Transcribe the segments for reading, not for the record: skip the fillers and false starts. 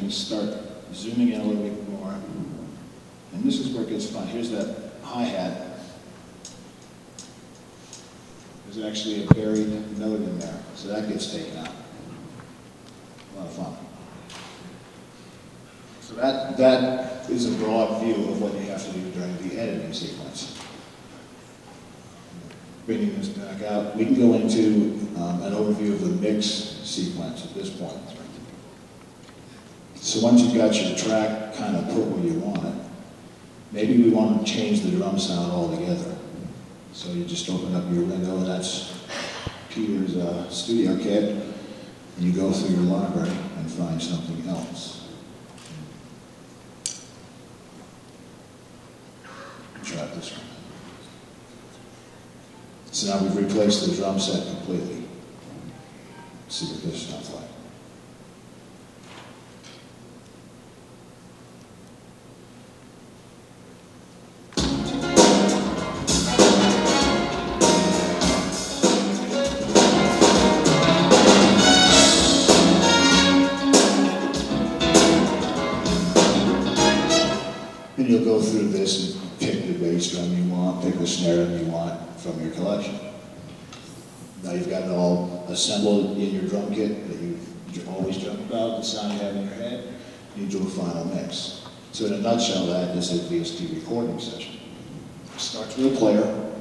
can start zooming in a little bit more. And this is where it gets fun. Here's that hi-hat. There's actually a buried note in there, so that gets taken out. A lot of fun. So that is a broad view of what you have to do during the editing sequence. Bringing this back out, we can go into an overview of the mix sequence at this point. So once you've got your track kind of put where you want it, maybe we want to change the drum sound altogether. So you just open up your window, and that's Peter's studio kit, and you go through your library and find something else. Try this one. So now we've replaced the drum set completely. Let's see what this sounds like. And you'll go through this and pick the bass drum you want, pick the snare drum you want from your collection. Now you've got it all assembled in your drum kit that you've always dreamt about, the sound you have in your head, and you do a final mix. So in a nutshell, that is a VST recording session. It starts with a player,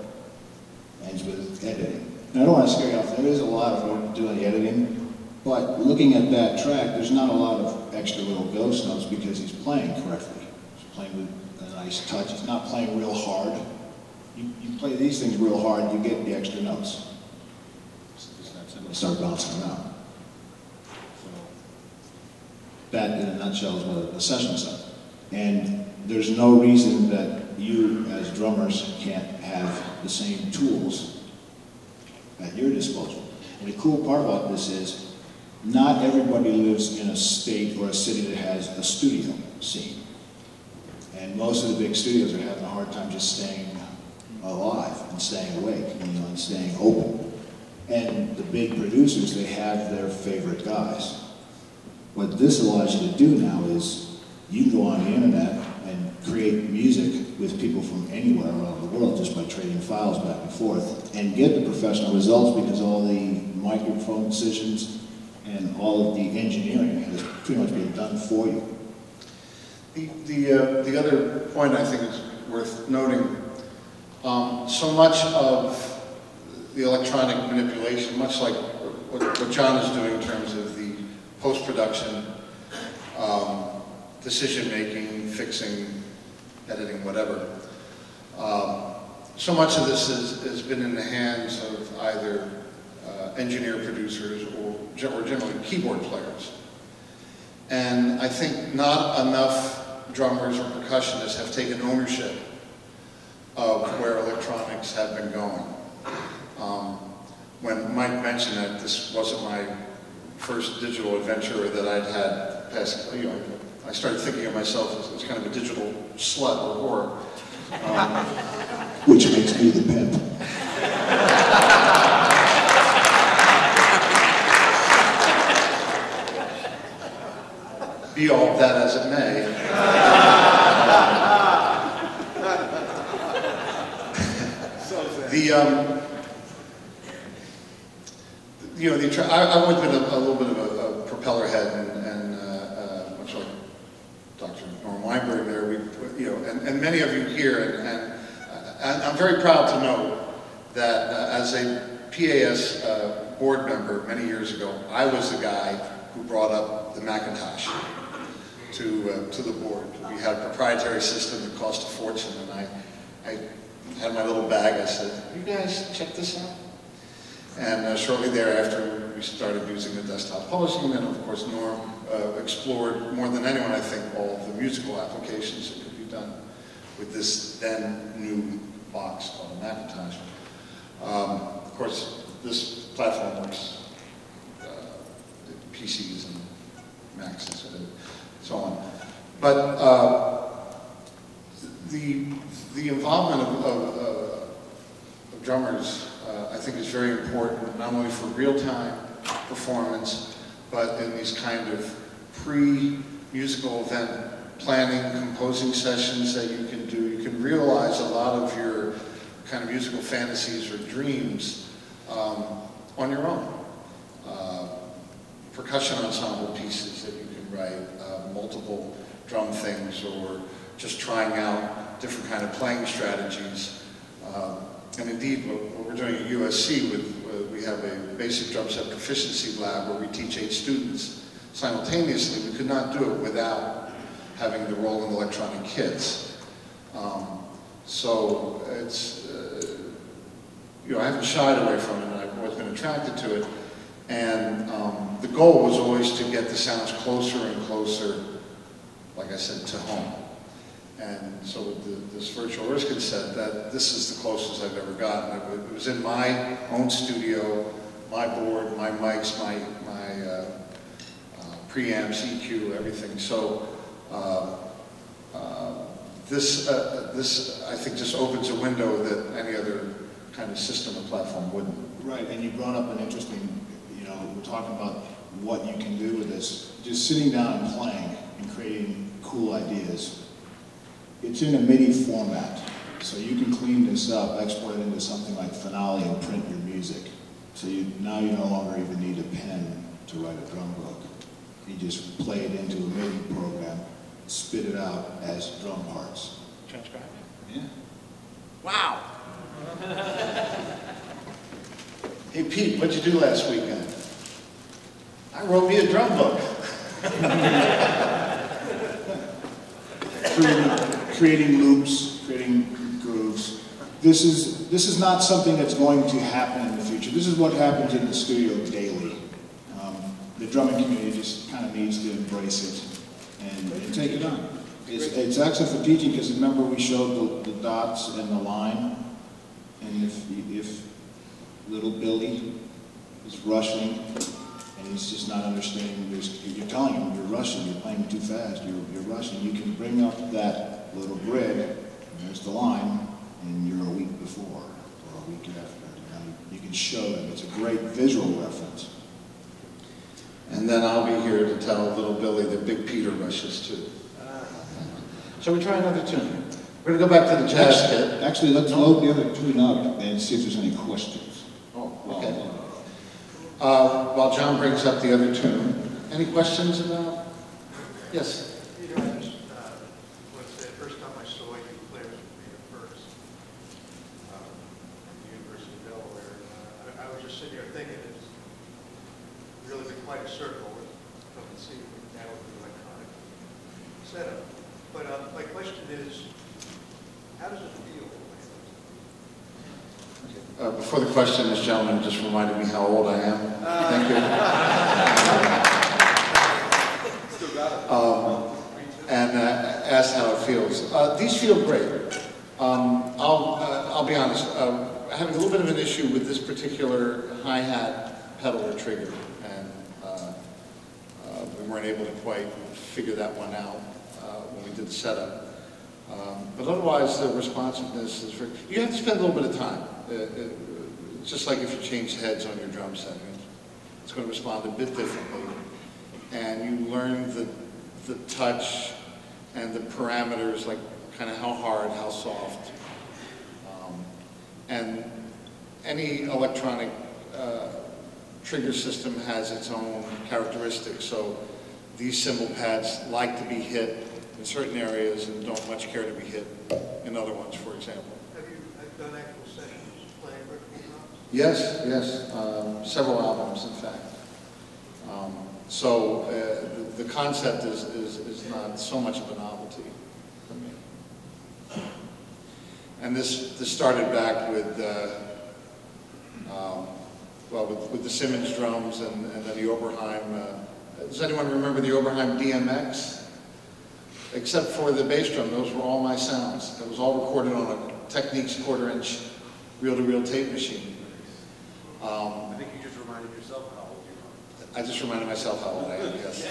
ends with editing. And I don't want to scare you off, there is a lot of work doing the editing, but looking at that track, there's not a lot of extra little ghost notes because he's playing correctly. He's playing with a nice touch, he's not playing real hard. You play these things real hard, you get the extra notes. They start bouncing around. So that, in a nutshell, is what a session is like. And there's no reason that you, as drummers, can't have the same tools at your disposal. And the cool part about this is, not everybody lives in a state or a city that has a studio scene. And most of the big studios are having a hard time just staying alive and staying awake, and staying open. And the big producers, they have their favorite guys. What this allows you to do now is you can go on the internet and create music with people from anywhere around the world just by trading files back and forth and get the professional results because all the microphone decisions and all of the engineering has pretty much been done for you. The other point I think is worth noting, so much of the electronic manipulation, much like what John is doing in terms of the post-production, decision-making, fixing, editing, whatever, so much of this has been in the hands of either engineer producers or generally keyboard players. And I think not enough drummers or percussionists have taken ownership of where electronics have been going. When Mike mentioned that this wasn't my first digital adventure, that I'd had past, I started thinking of myself as kind of a digital slut or whore. Which makes me the pimp. Be all of that as it may. I've always been a little bit of a propeller head, and much like Dr. Norm Weinberg there, and many of you here, and I'm very proud to know that as a PAS board member many years ago, I was the guy who brought up the Macintosh to the board. We had a proprietary system that cost a fortune, and I had my little bag. I said, "You guys check this out?" And shortly thereafter, we started using the desktop publishing, and of course Norm explored more than anyone, I think, all of the musical applications that could be done with this then new box called a Macintosh. Of course, this platform works PCs and Macs and so on. But the involvement of drummers, I think, is very important, not only for real-time performance, but in these kind of pre-musical musical event planning, composing sessions that you can do. You can realize a lot of your kind of musical fantasies or dreams on your own. Percussion ensemble pieces that you can write, multiple drum things, or just trying out different kind of playing strategies. And indeed, what we're doing at USC, we have a basic drum set proficiency lab where we teach 8 students simultaneously. We could not do it without having the Roland electronic kits. So it's, I haven't shied away from it, and I've always been attracted to it. And the goal was always to get the sounds closer and closer, like I said, to home. And so with this virtual Erskine set, this is the closest I've ever gotten. It was in my own studio, my board, my mics, my preamps, EQ, everything. So this I think just opens a window that any other kind of system or platform wouldn't. Right, and you brought up an interesting, we're talking about what you can do with this. Just sitting down and playing and creating cool ideas. It's in a MIDI format, so you can clean this up, export it into something like Finale and print your music. So now you no longer even need a pen to write a drum book. You just play it into a MIDI program, spit it out as drum parts. Transcribe? Yeah. Wow! Hey Pete, what'd you do last weekend? I wrote me a drum book. Creating loops, creating grooves. This is not something that's going to happen in the future. This is what happens in the studio daily. The drumming community just kind of needs to embrace it and take it on. It's excellent for teaching because remember we showed the dots and the line, and if little Billy is rushing and he's just not understanding, you're telling him you're rushing, you're playing too fast, you're rushing. You can bring up that little grid, and there's the line, and you're a week before or a week after. You can show them. It's a great visual reference. And then I'll be here to tell little Billy that Big Peter rushes too. Shall we try another tune? We're going to go back to the jazz kit. Actually, let's load the other tune up and see if there's any questions. Oh, okay. While John brings up the other tune, any questions about? Yes? Peter, I just want to say the first time I saw you play was at Firth, at the University of Delaware. I was just sitting here thinking it's really been quite a circle with come and see now with the electronic setup. But my question is, how does it feel? Before the question, this gentleman just reminded me how old I am. Thank you. And asked how it feels. These feel great. I'll be honest. Having a little bit of an issue with this particular hi-hat pedal or trigger, and we weren't able to quite figure that one out when we did the setup. But otherwise, the responsiveness is very... You have to spend a little bit of time. Just like if you change heads on your drum set, it's going to respond a bit differently. And you learn the touch and the parameters, like kind of how hard, how soft. And any electronic trigger system has its own characteristics. So these cymbal pads like to be hit in certain areas and don't much care to be hit in other ones, for example. Have you done actual sessions playing vertical drums? Yes, yes, several albums, in fact. So the concept is not so much of a novelty for me. And this started back with with the Simmons drums and then the Oberheim. Does anyone remember the Oberheim DMX? Except for the bass drum, those were all my sounds. It was all recorded on a Technics quarter-inch reel-to-reel tape machine. I think you just reminded yourself how old you are. I just reminded myself how old I am, yes.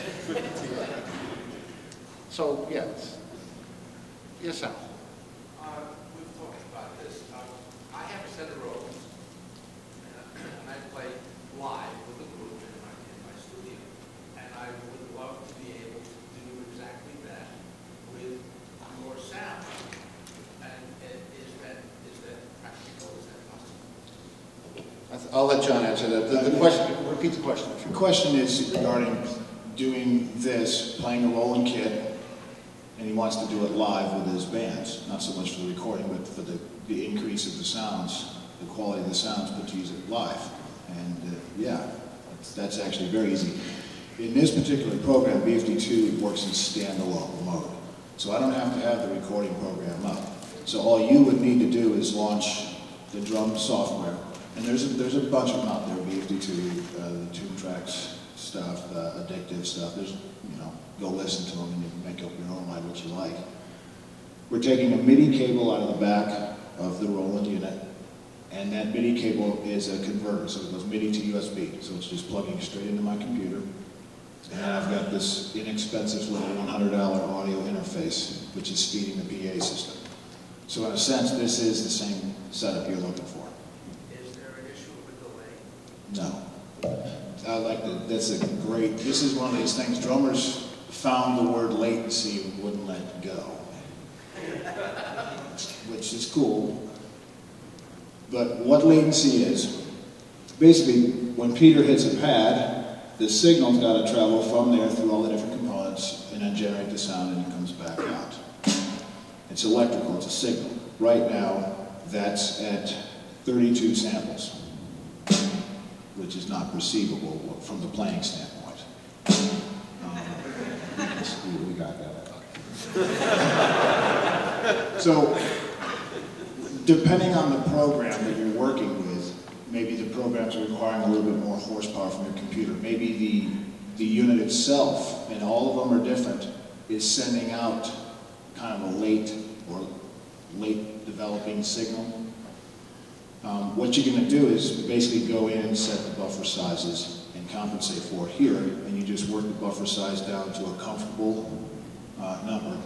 So, yes. Yes, Al. We've talked about this. I have a set of rows, and I play live with the group in my studio. And I would love to be able to do exactly I'll let John answer that. The question, repeat the question. If you The will. question is regarding doing this, playing a rolling kit, and he wants to do it live with his bands. Not so much for the recording, but for the increase of the sounds, the quality of the sounds, but to use it live. And yeah, that's actually very easy. In this particular program, BFD2 works in standalone mode. So I don't have to have the recording program up. So all you would need to do is launch the drum software. And there's a bunch of them out there, BFD2, the Tune Tracks stuff, addictive stuff. There's, you know, go listen to them and you can make up your own mind what you like. We're taking a MIDI cable out of the back of the Roland unit, and that MIDI cable is a converter, so it goes MIDI to USB. So it's just plugging straight into my computer. And I've got this inexpensive little $100 audio interface, which is feeding the PA system. So in a sense, this is the same setup you're looking for. Is there an issue with delay? No. I like that. That's a great, this is one of these things, drummers found the word latency and wouldn't let it go. Which is cool. But what latency is, basically, when Peter hits a pad, the signal's got to travel from there through all the different components and then generate the sound and it comes back out. It's electrical, it's a signal. Right now, that's at 32 samples, which is not perceivable from the playing standpoint. We got that. So, depending on the program that you're working with, maybe the programs are requiring a little bit more horsepower from your computer. Maybe the unit itself, and all of them are different, is sending out kind of a late developing signal. What you're going to do is basically go in and set the buffer sizes and compensate for it here, and you just work the buffer size down to a comfortable number.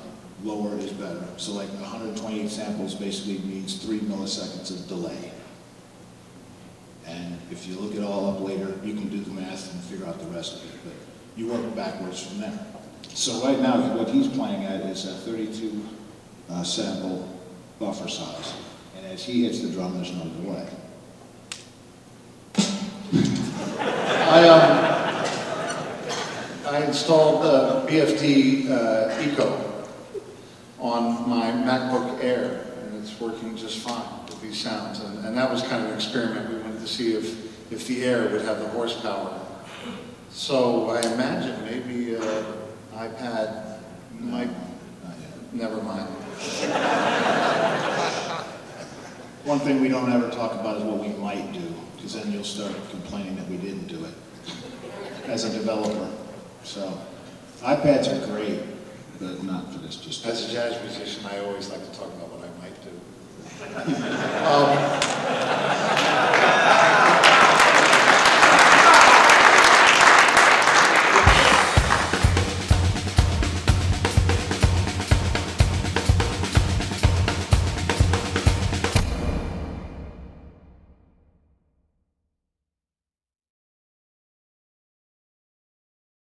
Lower is better. So like 128 samples basically means 3 milliseconds of delay. And if you look it all up later, you can do the math and figure out the rest of it. But you work backwards from there. So right now, what he's playing at is a 32 sample buffer size. And as he hits the drum, there's no delay. I installed BFD Eco on my MacBook Air, and it's working just fine with these sounds. And that was kind of an experiment. We wanted to see if the Air would have the horsepower. So I imagine maybe iPad might, never mind. One thing we don't ever talk about is what we might do, because then you'll start complaining that we didn't do it as a developer. So iPads are great, but not for this. Just As a jazz musician, I always like to talk about what I might do.